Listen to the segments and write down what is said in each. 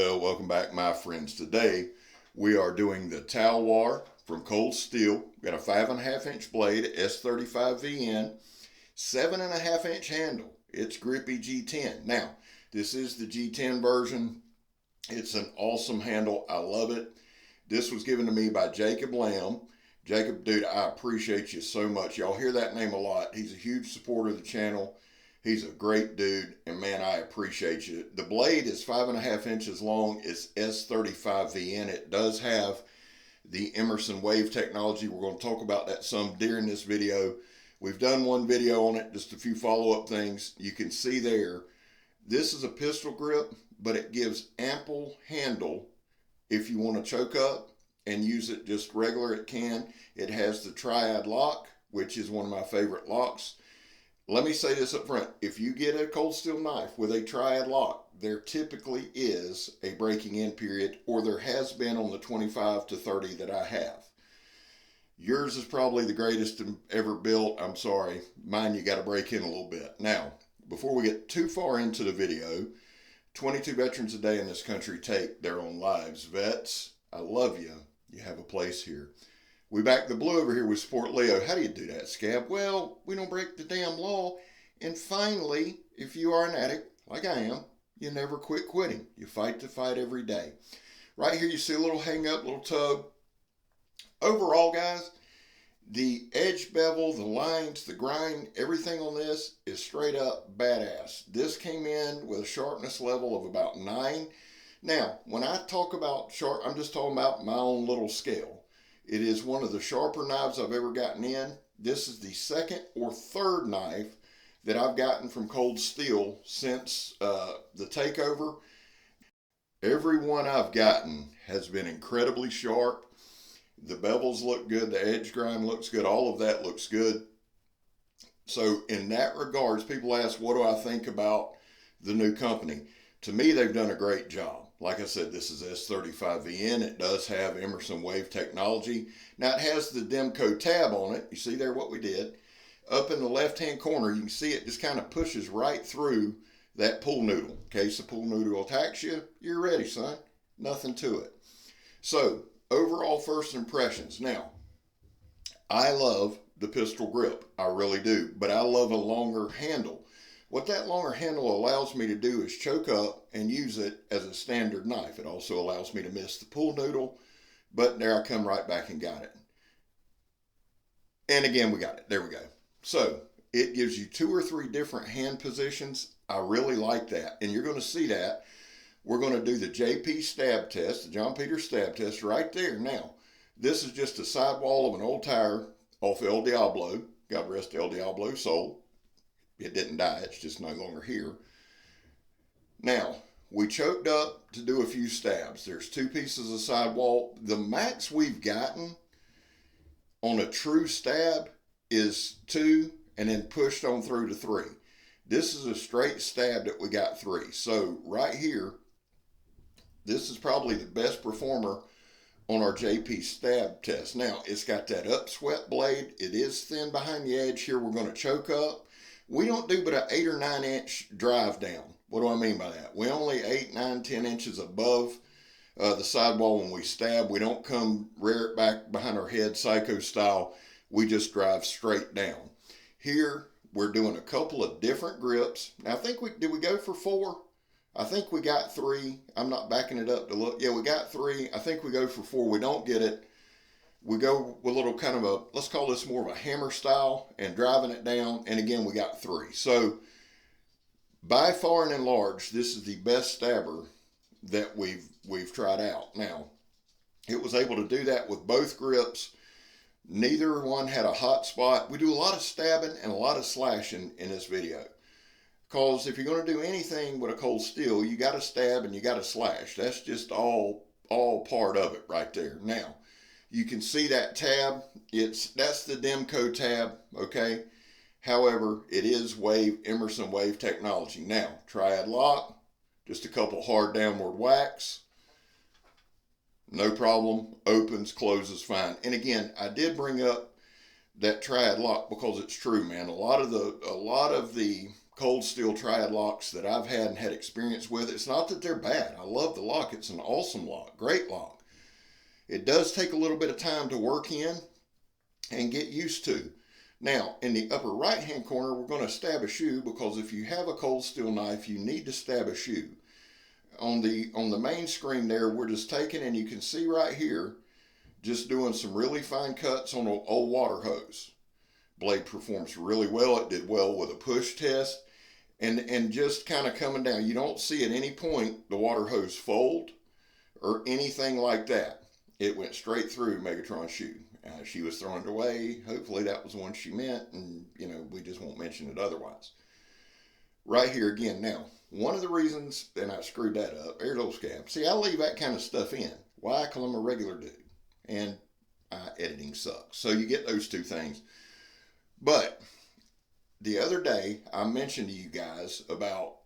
Well, welcome back, my friends. Today we are doing the Talwar from Cold Steel. We've got a 5.5-inch blade, S35VN, 7.5-inch handle. It's grippy G10. Now, this is the G10 version. It's an awesome handle. I love it. This was given to me by Jacob Lamb. Jacob, dude, I appreciate you so much. Y'all hear that name a lot. He's a huge supporter of the channel. He's a great dude, and man, I appreciate you. The blade is 5.5 inches long. It's S35VN. It does have the Emerson wave technology. We're going to talk about that some during this video. We've done one video on it, just a few follow-up things. You can see there, this is a pistol grip, but it gives ample handle if you want to choke up and use it just regular, it can. It has the triad lock, which is one of my favorite locks. Let me say this up front. If you get a cold steel knife with a triad lock, there typically is a breaking in period, or there has been on the 25 to 30 that I have. Yours is probably the greatest ever built. I'm sorry. Mine, you got to break in a little bit. Now, before we get too far into the video, 22 veterans a day in this country take their own lives. Vets, I love you. You have a place here. We back the blue over here. We support Leo. How do you do that, Scab? Well, we don't break the damn law. And finally, if you are an addict, like I am, you never quit quitting. You fight the fight every day. Right here, you see a little hang up, little tug. Overall, guys, the edge bevel, the lines, the grind, everything on this is straight up badass. This came in with a sharpness level of about 9. Now, when I talk about sharp, I'm just talking about my own little scale. It is one of the sharper knives I've ever gotten in. This is the second or third knife that I've gotten from Cold Steel since the takeover. Every one I've gotten has been incredibly sharp. The bevels look good. The edge grind looks good. All of that looks good. So in that regards, people ask, what do I think about the new company? To me, they've done a great job. Like I said, this is S35VN. It does have Emerson wave technology. Now, it has the Demco tab on it. You see there what we did. Up in the left-hand corner, you can see it just kind of pushes right through that pool noodle. In case the pool noodle attacks you, you're ready, son. Nothing to it. So, overall first impressions. Now, I love the pistol grip. I really do. But I love a longer handle. What that longer handle allows me to do is choke up and use it as a standard knife. It also allows me to miss the pool noodle, but there I come right back and got it. And again, we got it. There we go. So it gives you 2 or 3 different hand positions. I really like that. And you're going to see that. We're going to do the JP stab test, the John Peter stab test right there. Now, this is just a sidewall of an old tire off El Diablo. God rest El Diablo soul. It didn't die, it's just no longer here. Now, we choked up to do a few stabs. There's 2 pieces of sidewall. The max we've gotten on a true stab is 2 and then pushed on through to 3. This is a straight stab that we got 3. So right here, this is probably the best performer on our JP stab test. Now, it's got that upswept blade. It is thin behind the edge here. We're going to choke up. We don't do but an 8 or 9 inch drive down. What do I mean by that? We only 8, 9, 10 inches above the sidewall when we stab. We don't come rear it back behind our head psycho style. We just drive straight down. Here, we're doing a couple of different grips. Now, I think did we go for 4? I think we got 3. I'm not backing it up to look. Yeah, we got 3. I think we go for 4. We don't get it. We go with a little kind of a, let's call this more of a hammer style and driving it down. And again, we got 3. So by far and large, this is the best stabber that we've tried out. Now, it was able to do that with both grips. Neither one had a hot spot. We do a lot of stabbing and a lot of slashing in this video. Because if you're going to do anything with a cold steel, you got to stab and you got to slash. That's just all part of it right there. Now, you can see that tab. That's the Demco tab, okay? However, it is Emerson wave technology. Now, triad lock, just a couple hard downward whacks. No problem. Opens, closes fine. And again, I did bring up that triad lock because it's true, man. A lot of the cold steel triad locks that I've had and had experience with. It's not that they're bad. I love the lock. It's an awesome lock, great lock. It does take a little bit of time to work in and get used to. Now, in the upper right hand corner, we're going to stab a shoe, because if you have a cold steel knife, you need to stab a shoe. On the main screen there, we're just taking, and you can see right here, just doing some really fine cuts on an old water hose. Blade performs really well. It did well with a push test, and just kind of coming down. You don't see at any point the water hose fold or anything like that. It went straight through Megatron's shoe. She was throwing it away. Hopefully that was the one she meant, and we just won't mention it otherwise. Right here again. Now, one of the reasons, and I screwed that up, there's those scabs. See, I leave that kind of stuff in. Why? Because I'm a regular dude, and editing sucks. So you get those two things. But the other day, I mentioned to you guys about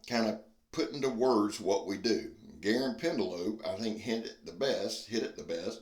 kind of putting to words what we do. Garen Pendelope, I think, hit it the best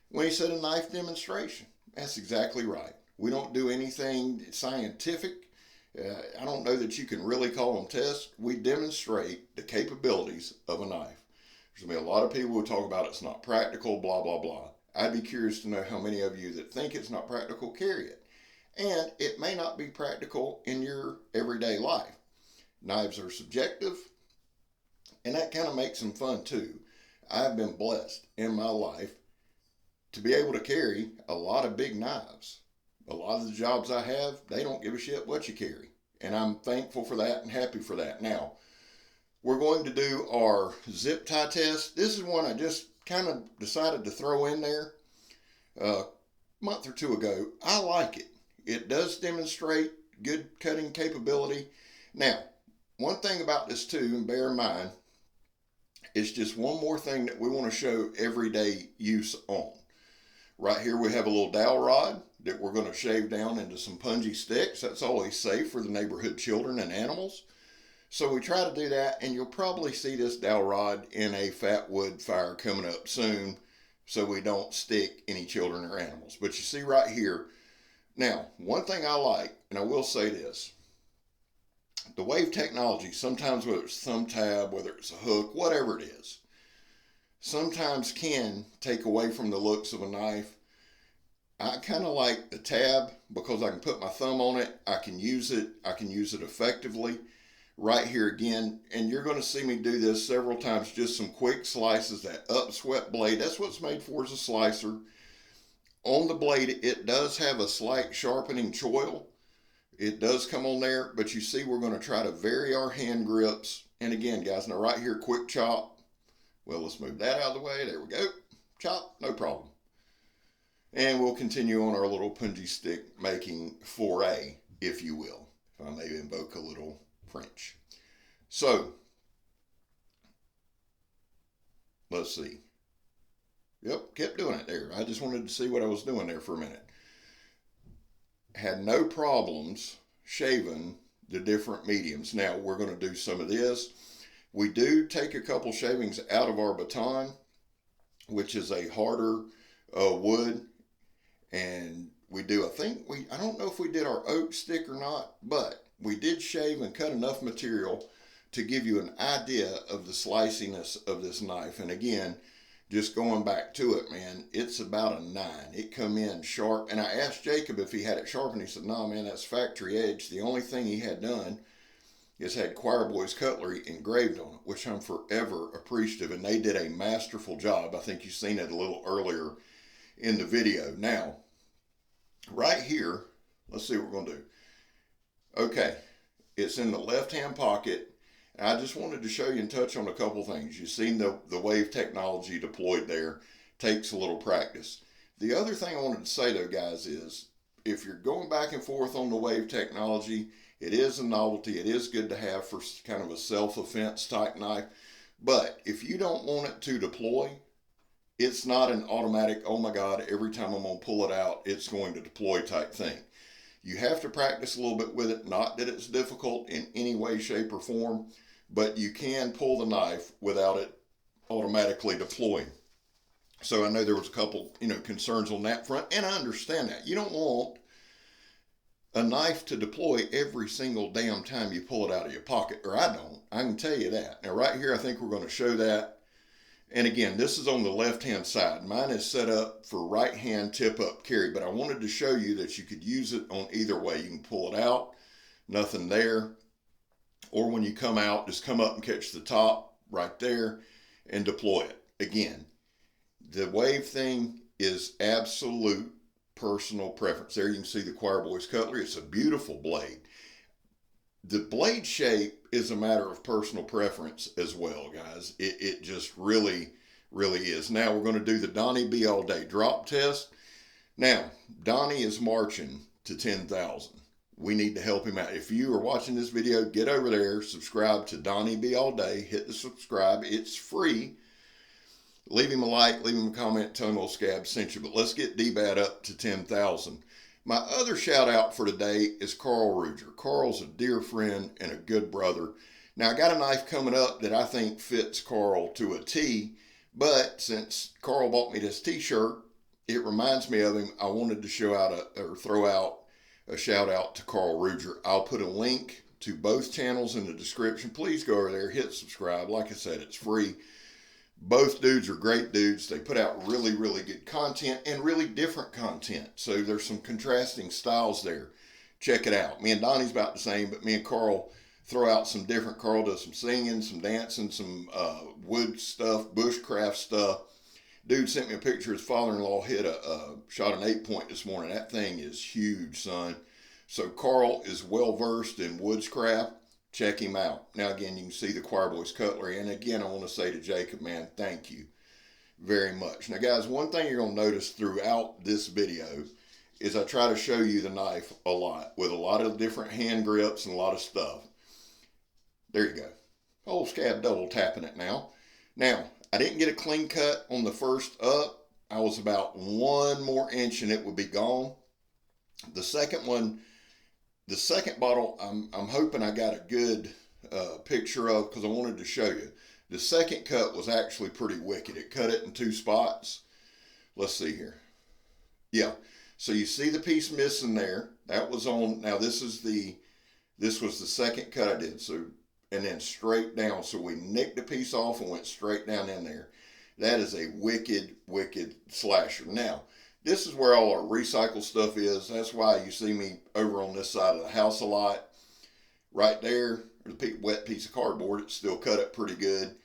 when he said a knife demonstration. That's exactly right. We don't do anything scientific. I don't know that you can really call them tests. We demonstrate the capabilities of a knife. There's going to be a lot of people who talk about it's not practical, blah, blah, blah. I'd be curious to know how many of you that think it's not practical carry it. And it may not be practical in your everyday life. Knives are subjective, and that kind of makes them fun too. I've been blessed in my life to be able to carry a lot of big knives. A lot of the jobs I have, they don't give a shit what you carry. And I'm thankful for that and happy for that. Now, we're going to do our zip tie test. This is one I just kind of decided to throw in there a month or two ago. I like it. It does demonstrate good cutting capability. Now, one thing about this too, and bear in mind, it's just one more thing that we want to show everyday use on. Right here we have a little dowel rod that we're going to shave down into some punji sticks. That's always safe for the neighborhood children and animals. So we try to do that, and you'll probably see this dowel rod in a fat wood fire coming up soon, so we don't stick any children or animals. But you see right here. Now, one thing I like, and I will say this, the wave technology, sometimes whether it's thumb tab, whether it's a hook, whatever it is, sometimes can take away from the looks of a knife. I kind of like the tab because I can put my thumb on it. I can use it effectively. Right here again, and you're going to see me do this several times, just some quick slices, that upswept blade. That's what it's made for, is a slicer. On the blade, it does have a slight sharpening choil. It does come on there, but you see we're going to try to vary our hand grips. And again, guys, now right here, quick chop. Well, let's move that out of the way. There we go. Chop, no problem. And we'll continue on our little punji stick making foray, if you will, if I may invoke a little French. So, let's see. Yep, kept doing it there. I just wanted to see what I was doing there for a minute. Had no problems shaving the different mediums. Now, we're going to do some of this. We do take a couple shavings out of our baton, which is a harder wood. And we do, I don't know if we did our oak stick or not, but we did shave and cut enough material to give you an idea of the sliciness of this knife. And again, just going back to it, man, it's about a 9. It come in sharp. And I asked Jacob if he had it sharpened. He said, no, man, that's factory edge. The only thing he had done is had Choir Boys cutlery engraved on it, which I'm forever appreciative. And they did a masterful job. I think you've seen it a little earlier in the video. Now, right here, let's see what we're going to do. Okay, it's in the left-hand pocket. I just wanted to show you and touch on a couple things. You've seen the wave technology deployed there. Takes a little practice. The other thing I wanted to say, though, guys, is if you're going back and forth on the wave technology, it is a novelty. It is good to have for kind of a self-defense type knife. But if you don't want it to deploy, it's not an automatic, oh my God, every time I'm going to pull it out, it's going to deploy type thing. You have to practice a little bit with it. Not that it's difficult in any way, shape, or form, but you can pull the knife without it automatically deploying. So I know there was a couple, concerns on that front, and I understand that. You don't want a knife to deploy every single damn time you pull it out of your pocket, or I don't. I can tell you that. Now right here, I think we're going to show that. And again, this is on the left-hand side. Mine is set up for right-hand tip-up carry, but I wanted to show you that you could use it on either way. You can pull it out, nothing there, or when you come out, just come up and catch the top right there and deploy it. Again, the wave thing is absolute personal preference. There you can see the Choir Boys cutlery. It's a beautiful blade. The blade shape is a matter of personal preference as well, guys. It just really, really is. Now we're going to do the Donnie B All Day drop test. Now, Donnie is marching to 10,000. We need to help him out. If you are watching this video, get over there, subscribe to Donnie B All Day, hit the subscribe. It's free. Leave him a like, leave him a comment, tell him old Scab sent you. But let's get DBAD up to 10,000. My other shout out for today is KARL RUEDGER. KARL's a dear friend and a good brother. Now I got a knife coming up that I think fits KARL to a T, but since KARL bought me this t-shirt, it reminds me of him. I wanted to throw out a shout out to KARL RUEDGER. I'll put a link to both channels in the description. Please go over there, hit subscribe. Like I said, it's free. Both dudes are great dudes. They put out really, really good content and really different content. So there's some contrasting styles there. Check it out. Me and Donnie's about the same, but me and KARL throw out some different. KARL does some singing, some dancing, some wood stuff, bushcraft stuff. Dude sent me a picture. His father-in-law shot an 8-point this morning. That thing is huge, son. So KARL is well-versed in woodscraft. Check him out. Now, again, you can see the Choir Boys cutlery. And again, I want to say to Jacob, man, thank you very much. Now, guys, one thing you're going to notice throughout this video is I try to show you the knife a lot with a lot of different hand grips and a lot of stuff. There you go. Old Scab double tapping it now. Now, I didn't get a clean cut on the first up. I was about 1 more inch and it would be gone. The second one, the second bottle, I'm hoping I got a good picture of, because I wanted to show you. The second cut was actually pretty wicked. It cut it in 2 spots. Let's see here. Yeah, so you see the piece missing there. That was on, now this was the second cut I did. So, and then straight down. So we nicked the piece off and went straight down in there. That is a wicked, wicked slasher. Now, this is where all our recycled stuff is. That's why you see me over on this side of the house a lot. Right there, there's a wet piece of cardboard. It's still cut up pretty good.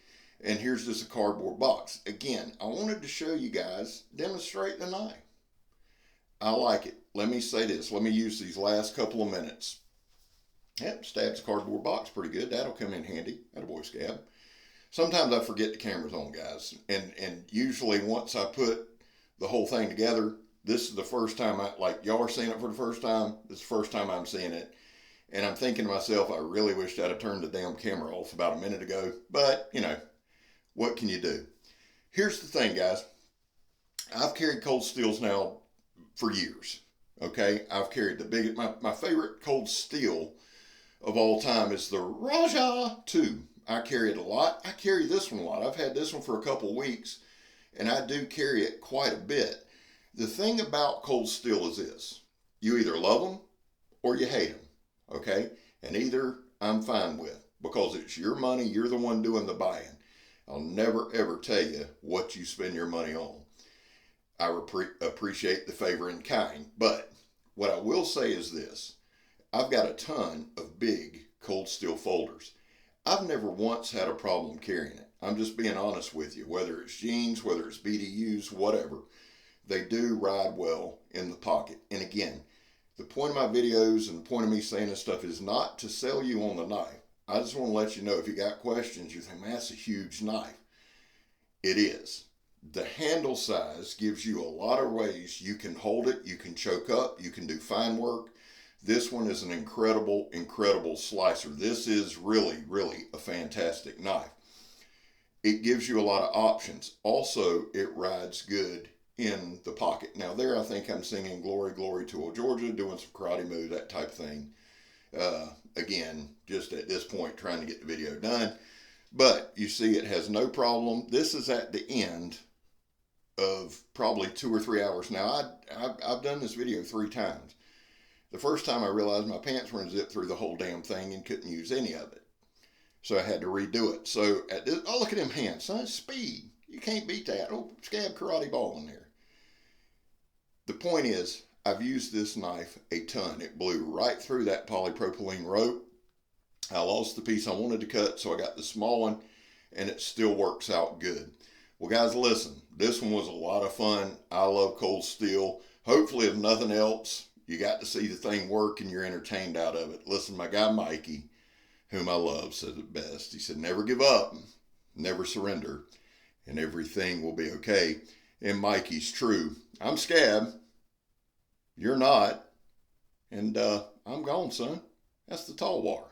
And here's just a cardboard box. Again, I wanted to show you guys, demonstrate the knife. I like it. Let me say this. Let me use these last couple of minutes. Yep, stabs the cardboard box pretty good. That'll come in handy. Attaboy, Scab. Sometimes I forget the camera's on, guys. And usually once I put the whole thing together, this is the first time like y'all are seeing it for the first time. This is the first time I'm seeing it. And I'm thinking to myself, I really wish I'd have turned the damn camera off about a minute ago. But, you know, what can you do? Here's the thing, guys. I've carried cold steels now for years. Okay? I've carried the biggest, my favorite cold steel of all time is the Raja 2. I carry it a lot. I carry this one a lot. I've had this one for a couple weeks. And I do carry it quite a bit. The thing about cold steel is this. You either love them or you hate them, okay? And either I'm fine with, because it's your money, you're the one doing the buying. I'll never, ever tell you what you spend your money on. I appreciate the favor in kind. But what I will say is this. I've got a ton of big cold steel folders. I've never once had a problem carrying it. I'm just being honest with you. Whether it's jeans, whether it's BDUs, whatever, they do ride well in the pocket. And again, the point of my videos and the point of me saying this stuff is not to sell you on the knife. I just want to let you know, if you got questions, you think, man, that's a huge knife. It is. The handle size gives you a lot of ways you can hold it, you can choke up, you can do fine work. This one is an incredible, incredible slicer. This is really, really a fantastic knife. It gives you a lot of options. Also, it rides good in the pocket. Now there, I think I'm singing Glory, Glory to Old Georgia, doing some karate moves, that type of thing. Again, just at this point, trying to get the video done. But you see, it has no problem. This is at the end of probably 2 or 3 hours. Now, I've done this video 3 times. The first time I realized my pants were zipped through the whole damn thing and couldn't use any of it. So I had to redo it. So at this, oh, look at them hands, son. Speed. You can't beat that. Oh, scab karate ball in there. The point is, I've used this knife a ton. It blew right through that polypropylene rope. I lost the piece I wanted to cut, so I got the small one, and it still works out good. Well, guys, listen. This one was a lot of fun. I love cold steel. Hopefully, if nothing else, you got to see the thing work and you're entertained out of it. Listen, my guy Mikey, whom I love, says it best. He said, never give up, never surrender, and everything will be okay. And Mikey's true. I'm scab. You're not. And I'm gone, son. That's the Talwar.